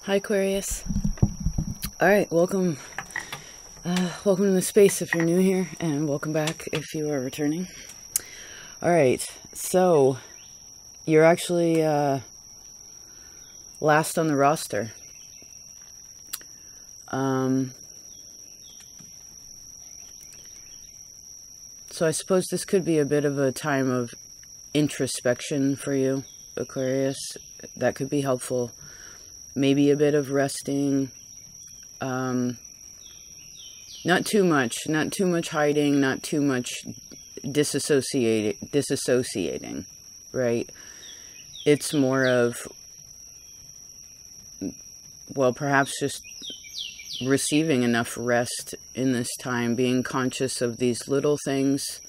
Hi, Aquarius. All right, welcome. Welcome to the space if you're new here, and welcome back if you are returning. All right, so you're actually last on the roster. So I suppose this could be a bit of a time of introspection for you, Aquarius. That could be helpful. Maybe a bit of resting. Not too much hiding, not too much disassociating, right? It's more of, well, perhaps just receiving enough rest in this time, being conscious of these little things,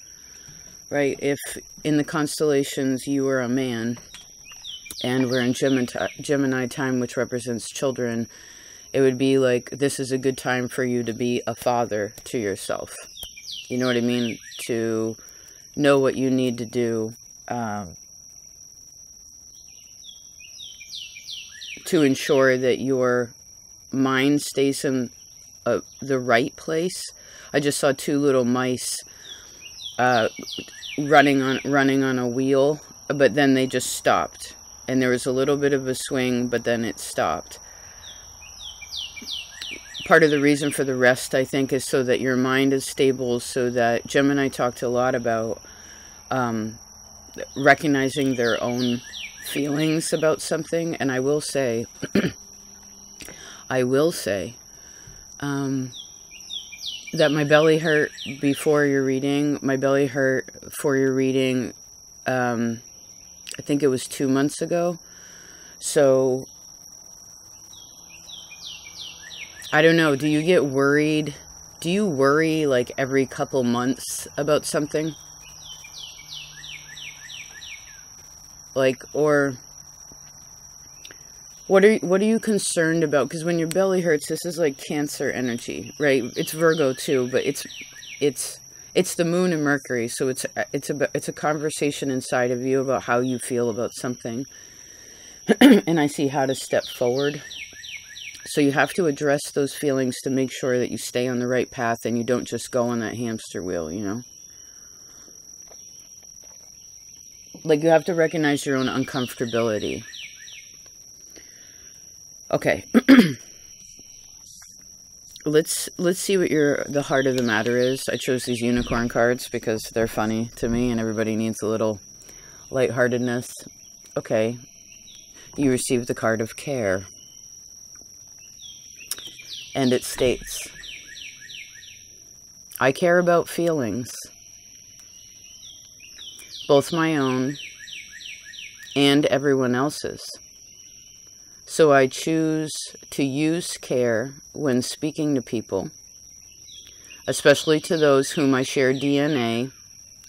right? If in the constellations you are a man, and we're in Gemini time, which represents children, it would be like, this is a good time for you to be a father to yourself. You know what I mean? To know what you need to do to ensure that your mind stays in the right place. I just saw two little mice running on a wheel, but then they just stopped. And there was a little bit of a swing, but then it stopped. Part of the reason for the rest, I think, is so that your mind is stable, so that Gemini talked a lot about recognizing their own feelings about something. And I will say, that my belly hurt before your reading. My belly hurt for your reading, I think it was 2 months ago. So, I don't know. Do you get worried? Do you worry like every couple months about something? Like, or what are you concerned about? Because when your belly hurts, this is like Cancer energy, right? It's Virgo too, but it's the moon and Mercury, so it's a conversation inside of you about how you feel about something. And I see how to step forward. So you have to address those feelings to make sure that you stay on the right path and you don't just go on that hamster wheel, you know? Like, you have to recognize your own uncomfortability. Okay. Let's see what the heart of the matter is. I chose these unicorn cards because they're funny to me and everybody needs a little lightheartedness. Okay. You received the card of care. And it states, I care about feelings, both my own and everyone else's. So I choose to use care when speaking to people, especially to those whom I share DNA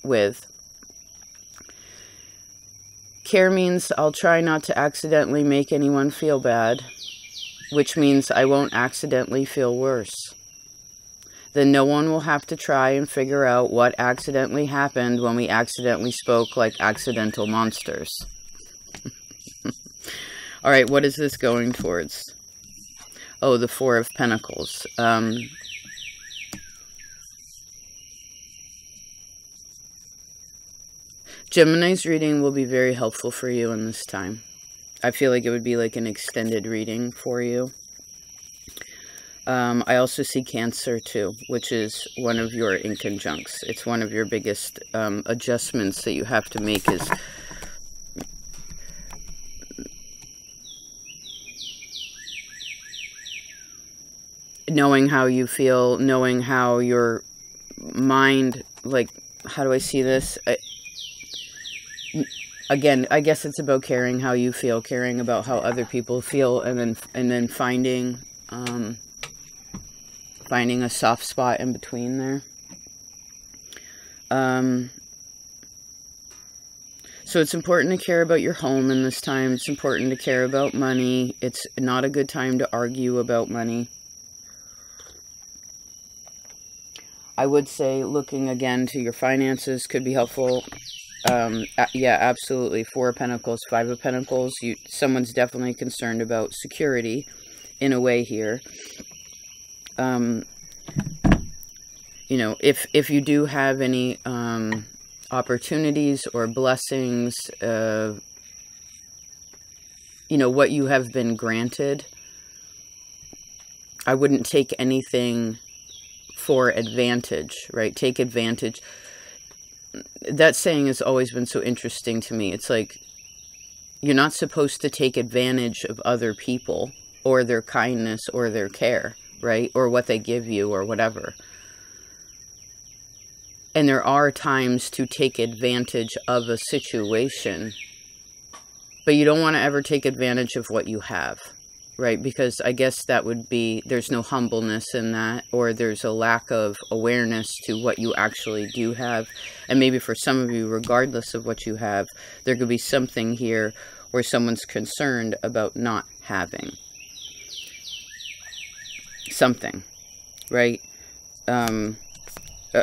with. Care means I'll try not to accidentally make anyone feel bad, which means I won't accidentally feel worse. Then no one will have to try and figure out what accidentally happened when we accidentally spoke like accidental monsters. All right, what is this going towards? Oh, the Four of Pentacles. Gemini's reading will be very helpful for you in this time. I feel like it would be like an extended reading for you. I also see Cancer too, which is one of your inconjuncts. It's one of your biggest adjustments that you have to make is knowing how you feel, knowing how your mind, like, how do I see this? Again, I guess it's about caring how you feel, caring about how other people feel, and then finding a soft spot in between there. So it's important to care about your home in this time. It's important to care about money. It's not a good time to argue about money. I would say looking again to your finances could be helpful. Yeah, absolutely. Four of Pentacles, Five of Pentacles. Someone's definitely concerned about security. in a way here. You know, if you do have any opportunities or blessings, you know, what you have been granted, I wouldn't take anything for advantage, right? Take advantage. That saying has always been so interesting to me. It's like, you're not supposed to take advantage of other people or their kindness or their care, right? Or what they give you or whatever. And there are times to take advantage of a situation, but you don't want to ever take advantage of what you have, right? Because I guess that would be, there's no humbleness in that, or there's a lack of awareness to what you actually do have. And maybe for some of you, regardless of what you have, there could be something here where someone's concerned about not having something, right?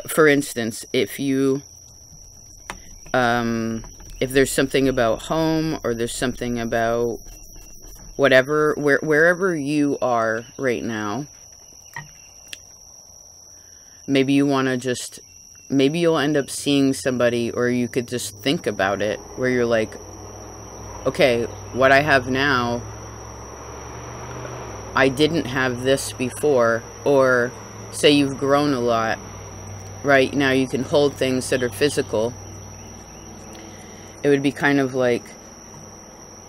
For instance, if you, if there's something about home, or there's something about whatever, wherever you are right now, maybe you want to just, maybe you'll end up seeing somebody, or you could just think about it, where you're like, okay, what I have now, I didn't have this before. Or say you've grown a lot. Right now you can hold things that are physical. It would be kind of like,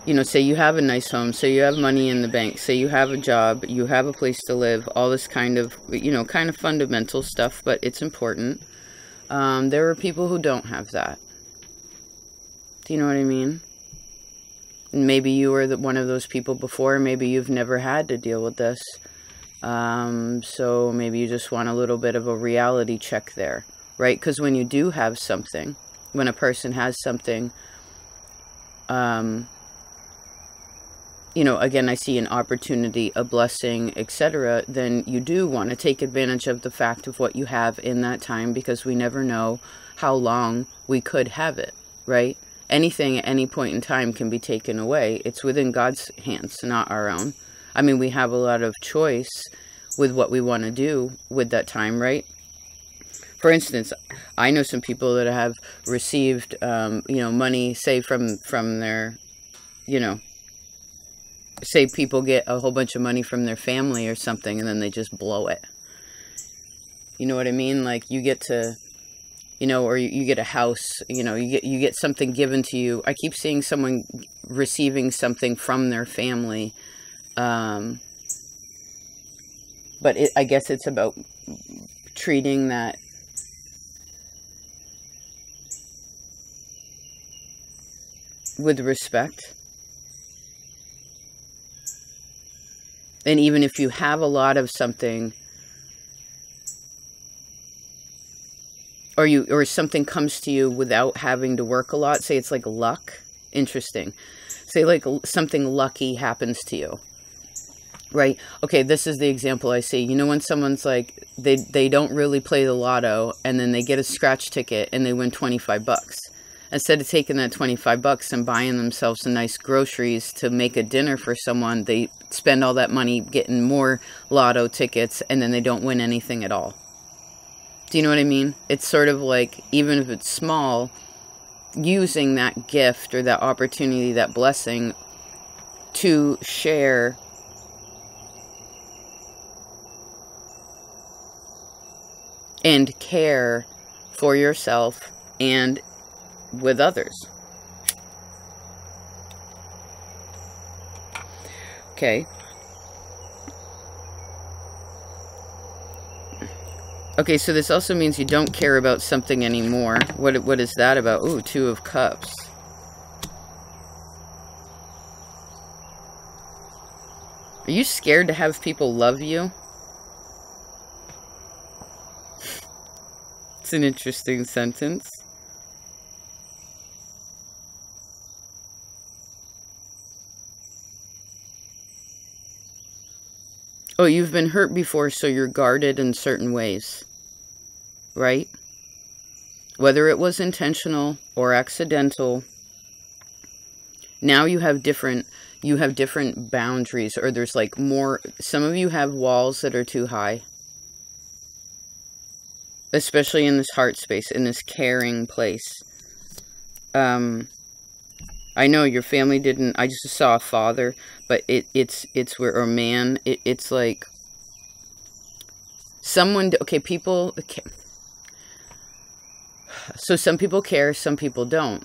you know, say you have a nice home, say you have money in the bank, say you have a job, you have a place to live, all this kind of, you know, kind of fundamental stuff, but it's important. There are people who don't have that. Do you know what I mean? And maybe you were one of those people before. Maybe you've never had to deal with this. So maybe you just want a little bit of a reality check there, right? Because when you do have something, when a person has something, you know, again, I see an opportunity, a blessing, etc., then you do want to take advantage of the fact of what you have in that time, because we never know how long we could have it, right? Anything at any point in time can be taken away. It's within God's hands, not our own. I mean, we have a lot of choice with what we want to do with that time, right? For instance, I know some people that have received, you know, money, say from their, you know, say people get a whole bunch of money from their family or something, and then they just blow it. You know what I mean? Like, you get to, you know, or you get a house, you know, you get something given to you. I keep seeing someone receiving something from their family. But I guess it's about treating that with respect. And even if you have a lot of something, or something comes to you without having to work a lot, say it's like luck. Interesting. Say like something lucky happens to you. Right? Okay, this is the example I see. You know, when someone's like, they don't really play the lotto, and then they get a scratch ticket and they win 25 bucks. Instead of taking that 25 bucks and buying themselves some nice groceries to make a dinner for someone, they spend all that money getting more lotto tickets, and then they don't win anything at all. Do you know what I mean? It's sort of like, even if it's small, using that gift or that opportunity, that blessing, to share and care for yourself and with others. Okay. Okay, so this also means you don't care about something anymore. What is that about? Ooh, 2 of Cups. Are you scared to have people love you? It's an interesting sentence. Oh, you've been hurt before, so you're guarded in certain ways, right? Whether it was intentional or accidental, Now you have different boundaries, or there's like more. Some of you have walls that are too high, especially in this heart space, in this caring place. I know your family didn't, I just saw a father, but it's where, or man, it's like someone, okay, people, so some people care, some people don't.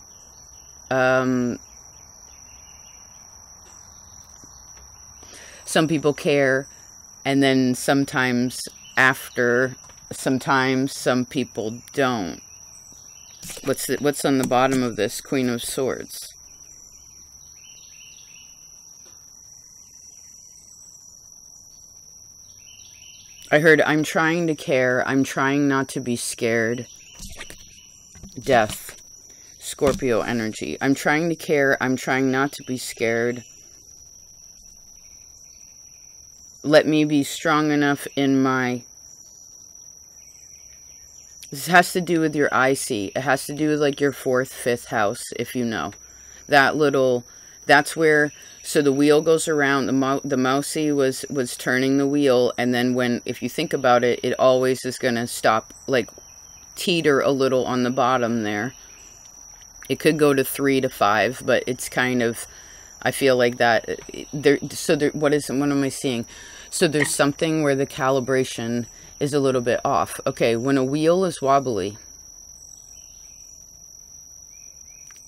Some people care, and then sometimes sometimes some people don't. What's on the bottom of this? Queen of Swords. I heard, I'm trying to care. I'm trying not to be scared. Death. Scorpio energy. I'm trying to care. I'm trying not to be scared. Let me be strong enough in my... This has to do with your IC. It has to do with like your 4th, 5th house, if you know. That's where, so the wheel goes around, the mousey was turning the wheel, and then if you think about it, it always is going to stop, like, teeter a little on the bottom there. It could go to 3 to 5, but it's kind of, I feel like that, what am I seeing? So there's something where the calibration is a little bit off. Okay, when a wheel is wobbly,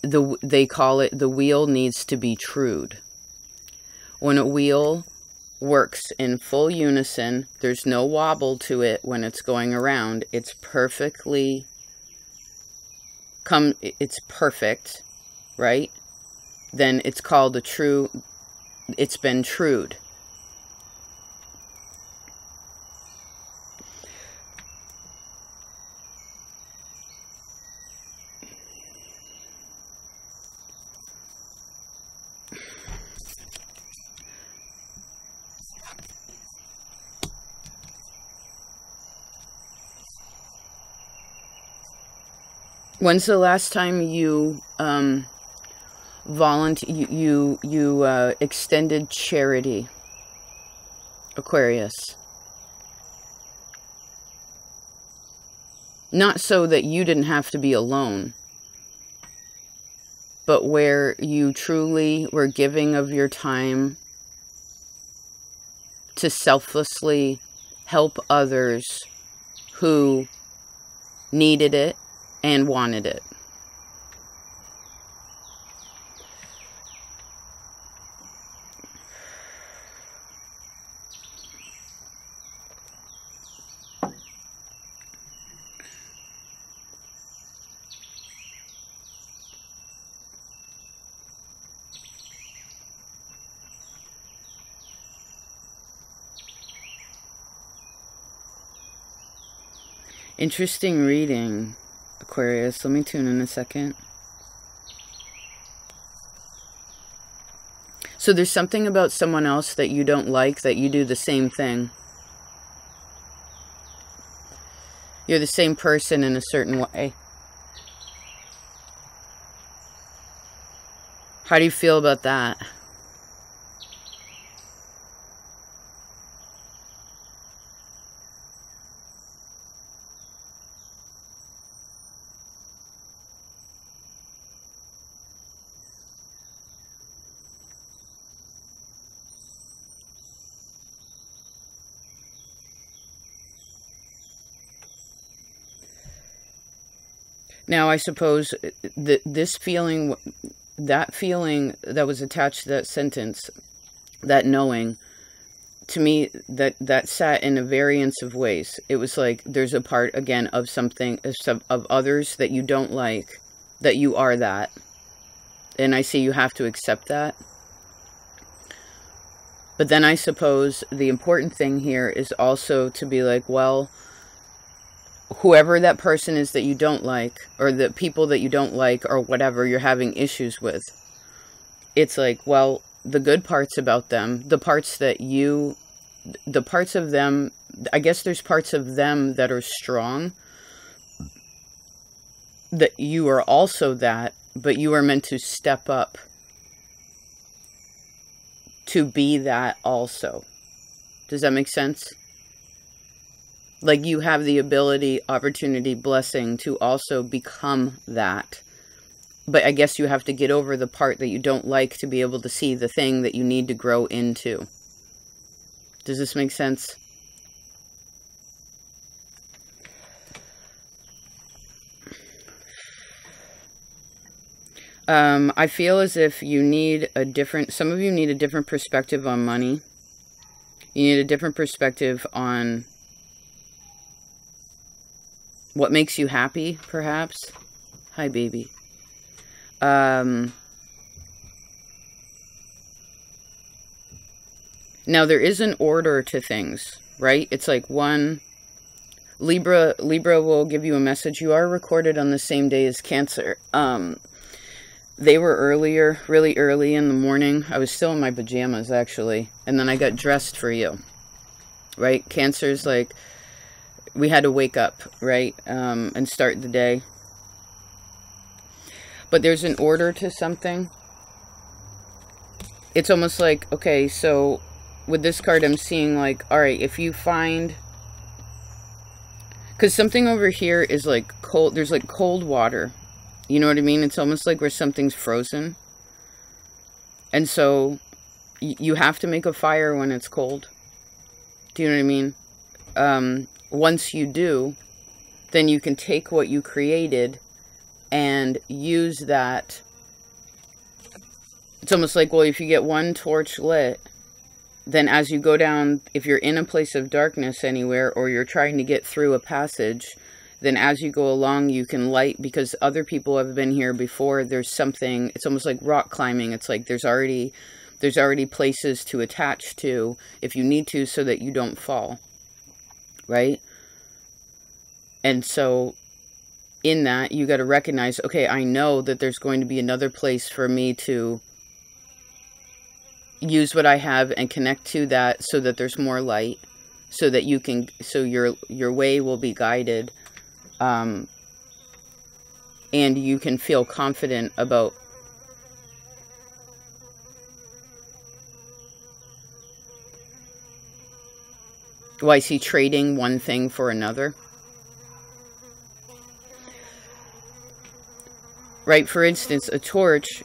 they call it, the wheel needs to be trued. When a wheel works in full unison, there's no wobble to it when it's going around. It's perfectly, it's perfect, right? Then it's called a true, it's been trued. When's the last time you extended charity, Aquarius? Not so that you didn't have to be alone, but where you truly were giving of your time to selflessly help others who needed it and wanted it. Interesting reading, Aquarius. Let me tune in a second. So there's something about someone else that you don't like, that you do the same thing. You're the same person in a certain way. How do you feel about that? Now, I suppose this feeling, that feeling that was attached to that sentence, that knowing, to me, that sat in a variance of ways. It was like there's a part, again, of something, of others that you don't like, that you are that. And I see you have to accept that. But then I suppose the important thing here is also to be like, well, whoever that person is that you don't like, or the people that you don't like, or whatever you're having issues with, it's like, well, the good parts about them, the parts of them, I guess there's parts of them that are strong, that you are also that, but you are meant to step up to be that also. Does that make sense? Like you have the ability, opportunity, blessing to also become that. But I guess you have to get over the part that you don't like to be able to see the thing that you need to grow into. Does this make sense? I feel as if you need a different, some of you need a different perspective on money. You need a different perspective on what makes you happy, perhaps. Hi, baby. Now, there is an order to things, right? It's like one... Libra will give you a message. You are recorded on the same day as Cancer. They were earlier, really early in the morning. I was still in my pajamas, actually. And then I got dressed for you, right? Cancer's like, we had to wake up, right? And start the day. But there's an order to something. It's almost like, okay, so with this card, I'm seeing like, all right, if you find... Because something over here is like cold, there's like cold water. You know what I mean? It's almost like where something's frozen. And so you have to make a fire when it's cold. Do you know what I mean? Once you do, then you can take what you created and use that. It's almost like, well, if you get one torch lit, then as you go down, if you're in a place of darkness anywhere, or you're trying to get through a passage, then as you go along, you can light, because other people have been here before. There's something, it's almost like rock climbing. It's like there's already places to attach to if you need to, so that you don't fall, right? And so in that, you got to recognize, okay, I know that there's going to be another place for me to use what I have and connect to that, so that there's more light, so that you can, so your way will be guided. And you can feel confident about I see trading one thing for another. Right? For instance, a torch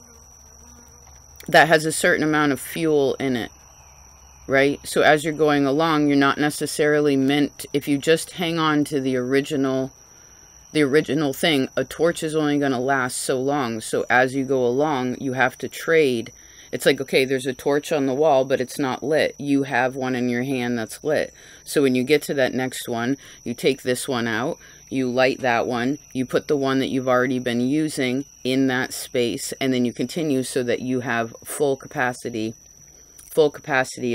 that has a certain amount of fuel in it. Right? So as you're going along, you're not necessarily meant, if you just hang on to the original thing, a torch is only going to last so long. So as you go along, you have to trade. It's like, okay, there's a torch on the wall, but it's not lit. You have one in your hand that's lit. So when you get to that next one, you take this one out, you light that one, you put the one that you've already been using in that space, and then you continue so that you have full capacity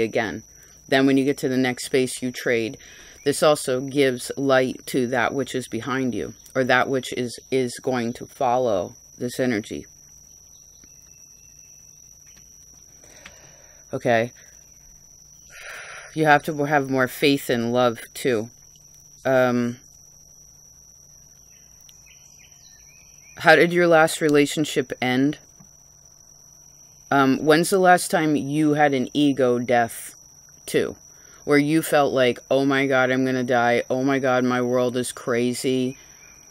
again. Then when you get to the next space, you trade. This also gives light to that which is behind you, or that which is going to follow this energy. Okay. You have to have more faith and love too. How did your last relationship end? When's the last time you had an ego death too? Where you felt like, oh my God, I'm going to die. Oh my God, my world is crazy.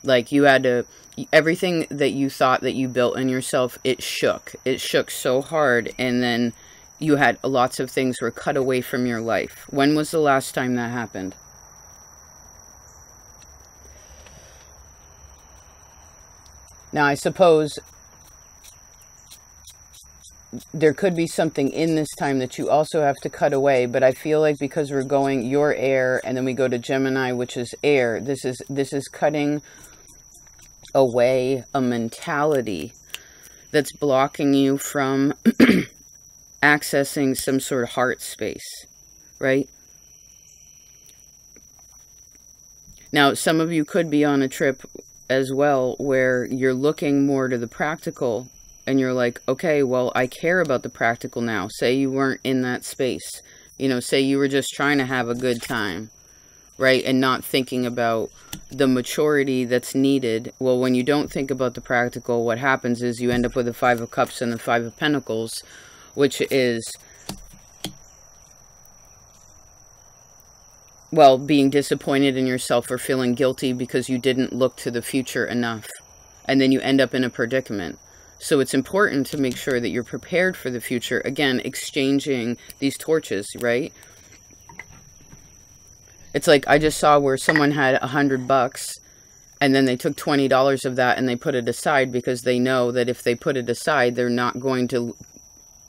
Like you had to, everything that you thought that you built in yourself, it shook. It shook so hard. And then you had lots of things were cut away from your life. When was the last time that happened? Now, I suppose there could be something in this time that you also have to cut away, but I feel like because we're going, you're air, and then we go to Gemini, which is air, this is cutting away a mentality that's blocking you from accessing some sort of heart space, right? Now, some of you could be on a trip as well where you're looking more to the practical, and you're like, okay, well, I care about the practical now. Say you weren't in that space. You know, say you were just trying to have a good time, right? And not thinking about the maturity that's needed. Well, when you don't think about the practical, what happens is you end up with the 5 of Cups and the 5 of Pentacles, which is well, being disappointed in yourself or feeling guilty because you didn't look to the future enough. And then you end up in a predicament. So it's important to make sure that you're prepared for the future. Again, exchanging these torches, right? It's like I just saw where someone had $100 and then they took $20 of that and they put it aside because they know that if they put it aside, they're not going to,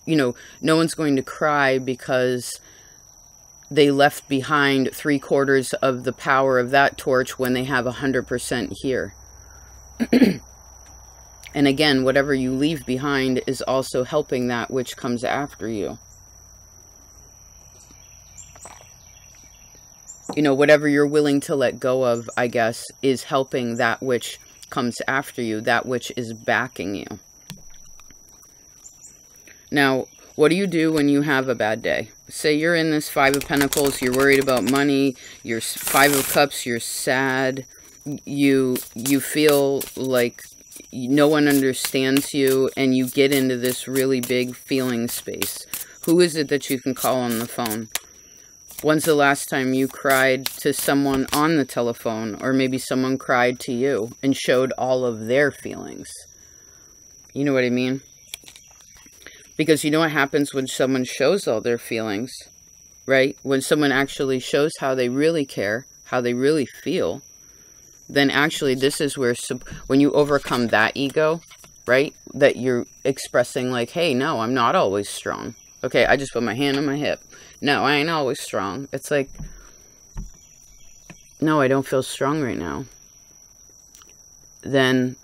you know, no one's going to cry because they left behind 3/4 of the power of that torch when they have 100% here. And again, whatever you leave behind is also helping that which comes after you. You know, whatever you're willing to let go of, I guess, is helping that which comes after you, that which is backing you. Now, what do you do when you have a bad day? Say you're in this Five of Pentacles, you're worried about money, you're Five of Cups, you're sad, you feel like no one understands you, and you get into this really big feeling space. Who is it that you can call on the phone? When's the last time you cried to someone on the telephone, or maybe someone cried to you and showed all of their feelings? You know what I mean? Because you know what happens when someone shows all their feelings, right? When someone actually shows how they really care, how they really feel, then actually this is where, when you overcome that ego, right? That you're expressing like, hey, no, I'm not always strong. Okay, I just put my hand on my hip. No, I ain't always strong. It's like, no, I don't feel strong right now. Then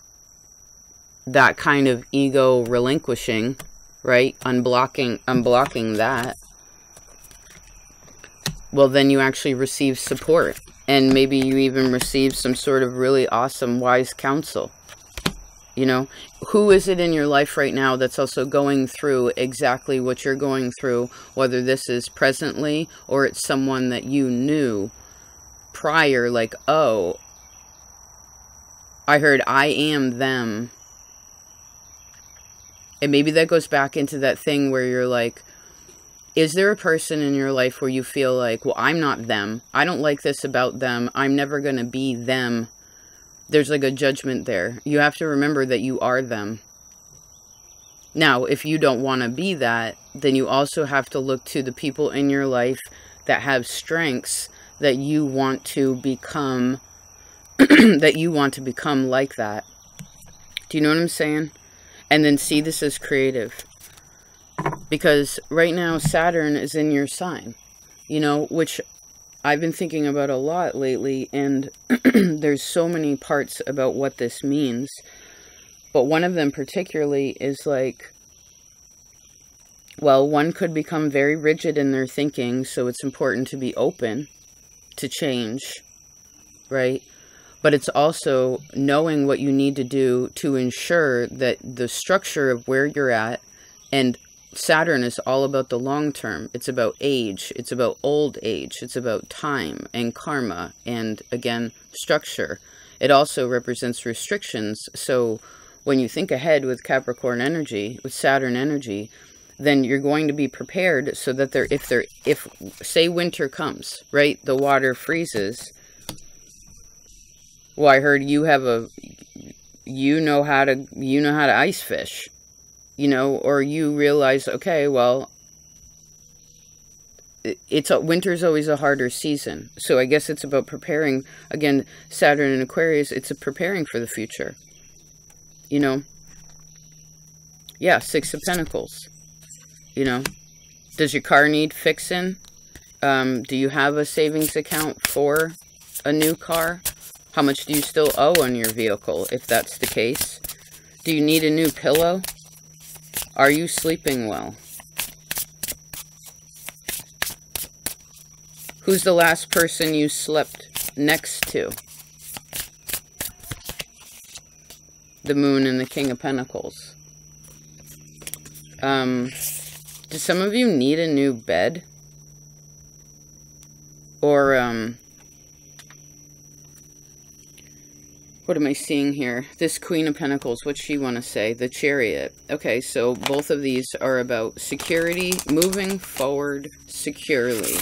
that kind of ego relinquishing, right? Unblocking that. Well, then you actually receive support. And maybe you even receive some sort of really awesome, wise counsel. You know, who is it in your life right now that's also going through exactly what you're going through, whether this is presently or it's someone that you knew prior, like, oh, I heard I am them. And maybe that goes back into that thing where you're like, is there a person in your life where you feel like, well, I'm not them. I don't like this about them. I'm never going to be them. There's like a judgment there. You have to remember that you are them. Now, if you don't want to be that, then you also have to look to the people in your life that have strengths that you want to become, that you want to become like that. Do you know what I'm saying? And then see this as creative. Because right now Saturn is in your sign, you know, which I've been thinking about a lot lately, and there's so many parts about what this means. But one of them particularly is like, well, one could become very rigid in their thinking, so it's important to be open to change, right? But it's also knowing what you need to do to ensure that the structure of where you're at, and Saturn is all about the long term. It's about age. It's about old age. It's about time and karma and, again, structure. It also represents restrictions. So when you think ahead with Capricorn energy, with Saturn energy, then you're going to be prepared so that if say winter comes, right, the water freezes. Well, I heard you know how to ice fish. You know, or you realize, okay, well, winter's always a harder season. So I guess it's about preparing, again, Saturn and Aquarius, it's preparing for the future. You know? Yeah, Six of Pentacles. You know? Does your car need fixing? Do you have a savings account for a new car? How much do you still owe on your vehicle, if that's the case? Do you need a new pillow? Are you sleeping well? Who's the last person you slept next to? The Moon and the King of Pentacles. Do some of you need a new bed? Or, what am I seeing here? This Queen of Pentacles, what's she want to say? The Chariot. Okay, so both of these are about security, moving forward securely.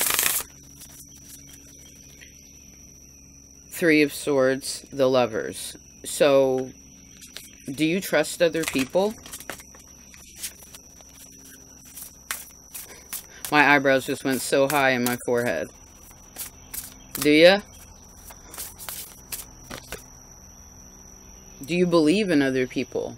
Three of Swords, the Lovers. So, do you trust other people? My eyebrows just went so high in my forehead. Do ya? Do you believe in other people?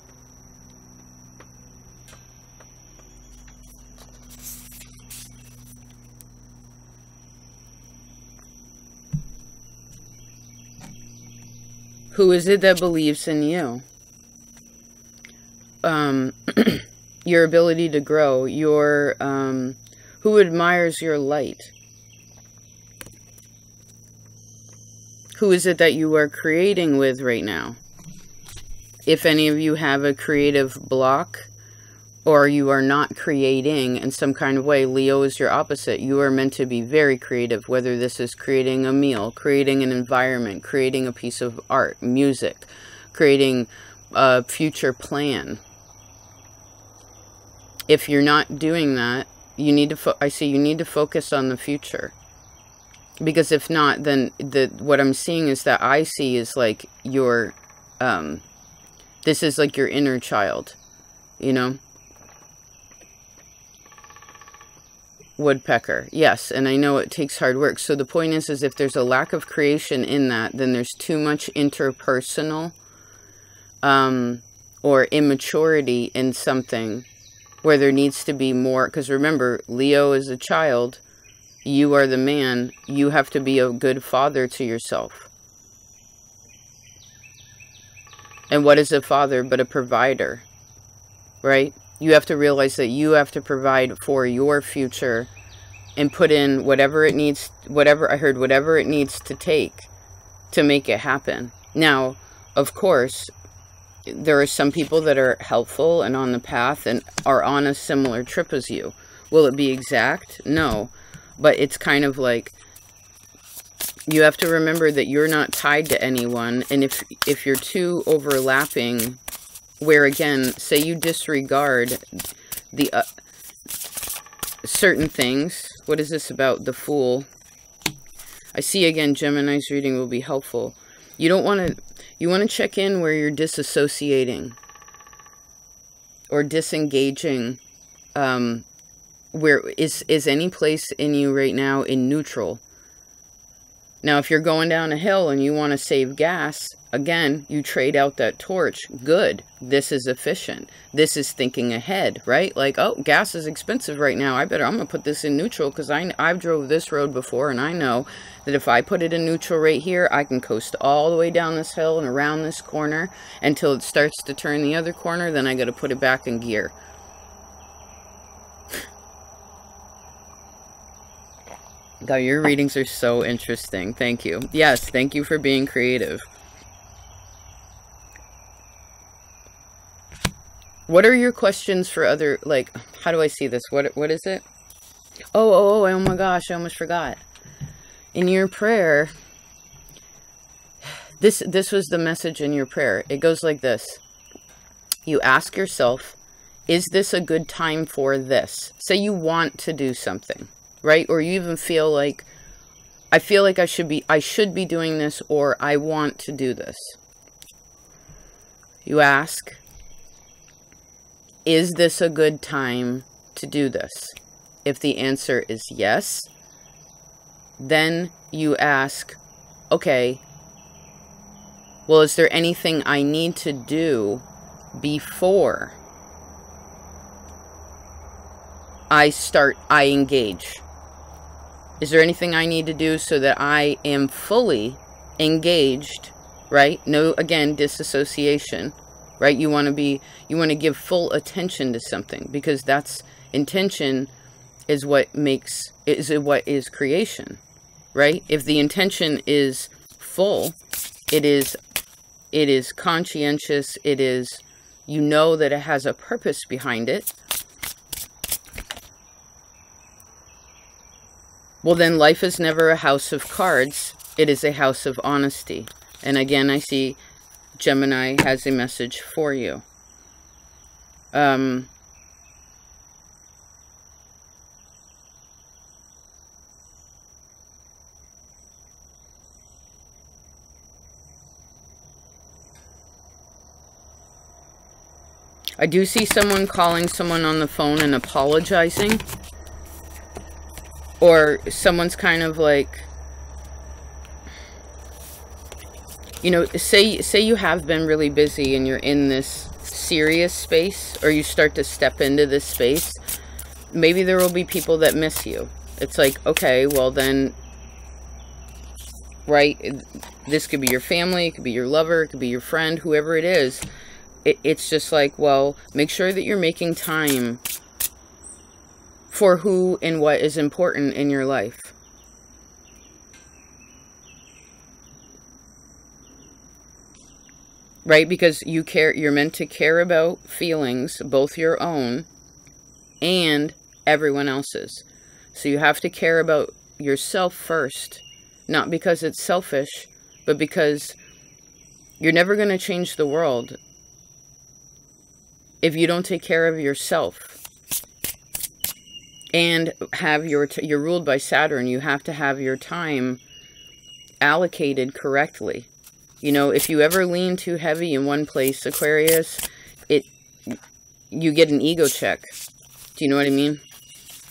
Who is it that believes in you? Your ability to grow, your, who admires your light? Who is it that you are creating with right now? If any of you have a creative block, or you are not creating in some kind of way, Leo is your opposite. You are meant to be very creative, whether this is creating a meal, creating an environment, creating a piece of art, music, creating a future plan. If you're not doing that, you need to, you need to focus on the future. Because if not, then what I'm seeing is that I see is like your, this is like your inner child, you know? Woodpecker, yes, and I know it takes hard work. So the point is if there's a lack of creation in that, then there's too much interpersonal or immaturity in something where there needs to be more. Because remember, Leo is a child, you are the man, you have to be a good father to yourself. And what is a father but a provider, right? You have to realize that you have to provide for your future and put in whatever it needs, whatever it needs to take to make it happen. Now, of course, there are some people that are helpful and on the path and are on a similar trip as you. Will it be exact? No. But it's kind of like, you have to remember that you're not tied to anyone. And if you're too overlapping, where again, say you disregard the certain things. What is this about? The Fool. I see again, Gemini's reading will be helpful. You don't want to, you want to check in where you're disassociating or disengaging. Where is any place in you right now in neutral? Now, if you're going down a hill and you want to save gas, again, you trade out that torch. Good. This is efficient. This is thinking ahead, right? Like, oh, gas is expensive right now. I'm going to put this in neutral because I've drove this road before and I know that if I put it in neutral right here, I can coast all the way down this hill and around this corner until it starts to turn the other corner. Then I got to put it back in gear. God, your readings are so interesting. Thank you. Yes, thank you for being creative. What are your questions for other, like, how do I see this? What is it? Oh my gosh, I almost forgot. In your prayer, this was the message in your prayer. It goes like this. You ask yourself, is this a good time for this? Say you want to do something. Right? Or you even feel like, I feel like I should be doing this, or I want to do this. You ask, is this a good time to do this? If the answer is yes, then you ask, okay, well, is there anything I need to do before I engage? Is there anything I need to do so that I am fully engaged, right? No, again, disassociation, right? You want to give full attention to something, because that's intention is what is creation, right? If the intention is full, it is conscientious, it is, you know that it has a purpose behind it. Well, then life is never a house of cards. It is a house of honesty. And again, I see Gemini has a message for you. I do see someone calling someone on the phone and apologizing. Or someone's kind of like, you know, say you have been really busy and you're in this serious space, or you start to step into this space. Maybe there will be people that miss you. It's like, okay, well then, right, this could be your family, it could be your lover, it could be your friend, whoever it is. It's just like, well, make sure that you're making time for who and what is important in your life. Right? Because you're meant to care about feelings, both your own and everyone else's. So you have to care about yourself first, not because it's selfish, but because you're never going to change the world if you don't take care of yourself. And have you're ruled by Saturn. You have to have your time allocated correctly. You know, if you ever lean too heavy in one place, Aquarius, you get an ego check. Do you know what I mean?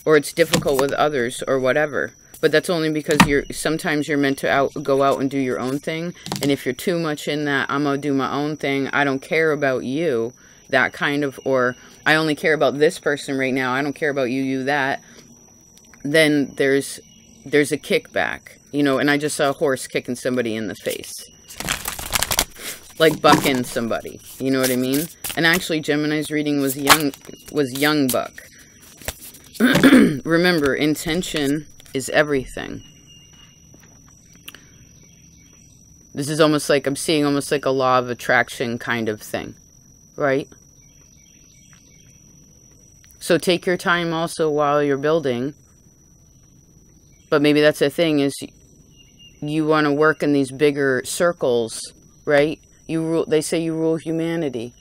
Or it's difficult with others or whatever. But that's only because sometimes you're meant to go out and do your own thing. And if you're too much in that, I'm going to do my own thing, I don't care about you, that kind of, or I only care about this person right now, I don't care about you, that, then there's a kickback, you know. And I just saw a horse kicking somebody in the face. Like bucking somebody, you know what I mean? And actually Gemini's reading was young buck. Remember, intention is everything. This is almost like, I'm seeing almost like a law of attraction kind of thing, right? So take your time also while you're building. But maybe that's the thing, is you want to work in these bigger circles, right? You rule, they say you rule humanity.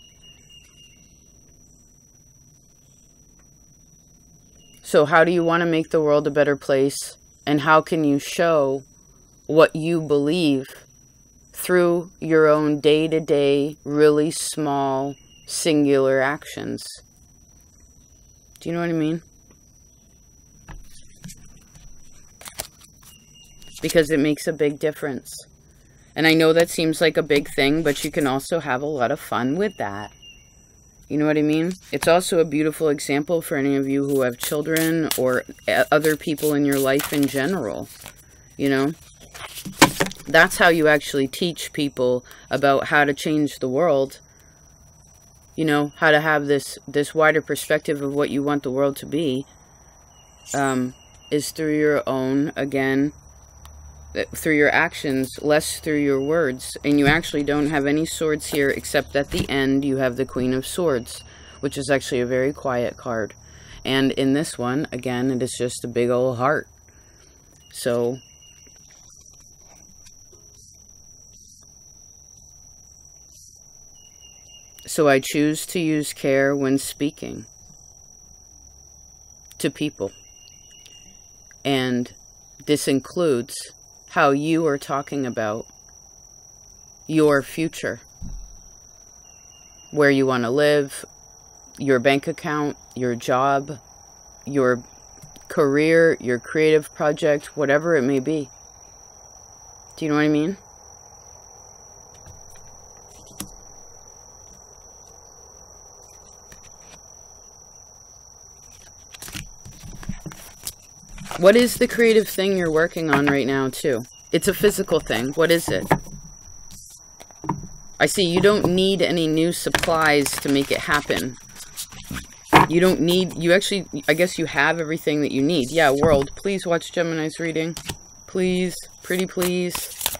So how do you want to make the world a better place? And how can you show what you believe through your own day-to-day, really small, singular actions? Do you know what I mean? Because it makes a big difference. And I know that seems like a big thing, but you can also have a lot of fun with that. You know what I mean? It's also a beautiful example for any of you who have children or other people in your life in general. You know? That's how you actually teach people about how to change the world. You know, how to have this wider perspective of what you want the world to be. Is through your own, again, through your actions, less through your words. And you actually don't have any swords here, except at the end you have the Queen of Swords, which is actually a very quiet card. And in this one, again, it is just a big old heart. So I choose to use care when speaking to people. And this includes how you are talking about your future, where you want to live, your bank account, your job, your career, your creative project, whatever it may be. Do you know what I mean? What is the creative thing you're working on right now, too? It's a physical thing. What is it? I see you don't need any new supplies to make it happen. You don't need... You actually... I guess you have everything that you need. Yeah, world. Please watch Gemini's reading. Please. Pretty please.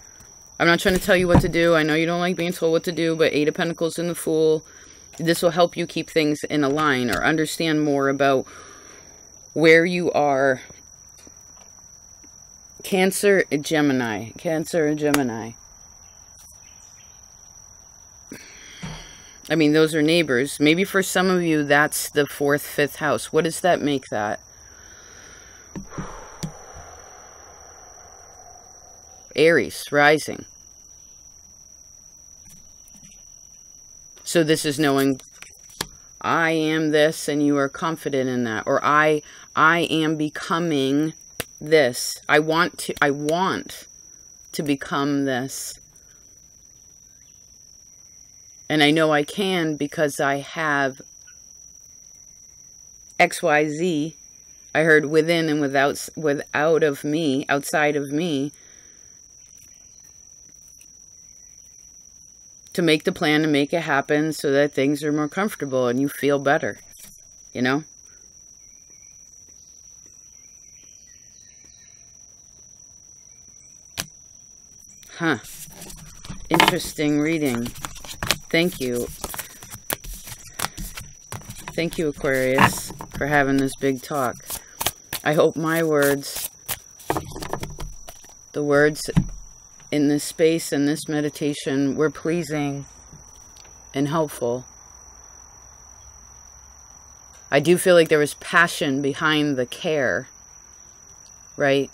I'm not trying to tell you what to do. I know you don't like being told what to do, but Eight of Pentacles and the Fool. This will help you keep things in a line or understand more about where you are. Cancer, Gemini. Cancer, Gemini. I mean, those are neighbors. Maybe for some of you, that's the 4th, 5th house. What does that make that? Aries, rising. So this is knowing, I am this, and you are confident in that. Or I am becoming this. I want to become this. And I know I can because I have XYZ. I heard within and outside of me, to make the plan and make it happen so that things are more comfortable and you feel better, you know? Huh. Interesting reading. Thank you. Thank you, Aquarius, for having this big talk. I hope my words, the words in this space and this meditation, were pleasing and helpful. I do feel like there was passion behind the care, right?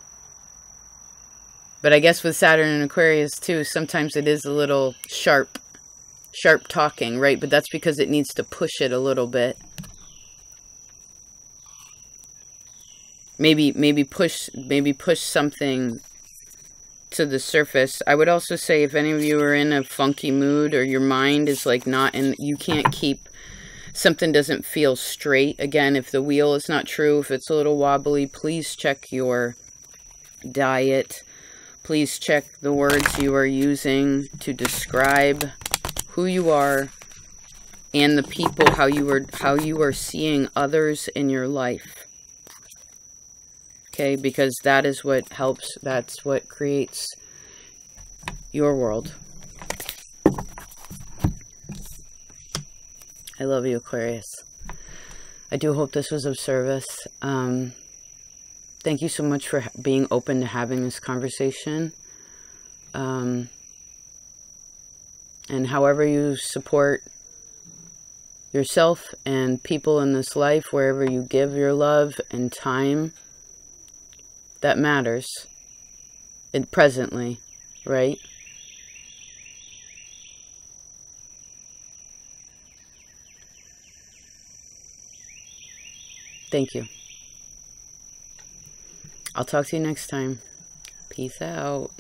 But I guess with Saturn and Aquarius too, sometimes it is a little sharp talking, right? But that's because it needs to push it a little bit. Maybe push something to the surface. I would also say, if any of you are in a funky mood, or your mind is like not in, you can't keep, something doesn't feel straight. Again, if the wheel is not true, if it's a little wobbly, please check your diet. Please check the words you are using to describe who you are and the people, how you are seeing others in your life. Okay, because that is what helps, that's what creates your world. I love you, Aquarius. I do hope this was of service. Thank you so much for being open to having this conversation. And however you support yourself and people in this life, wherever you give your love and time, that matters. Presently, right? Thank you. I'll talk to you next time. Peace out.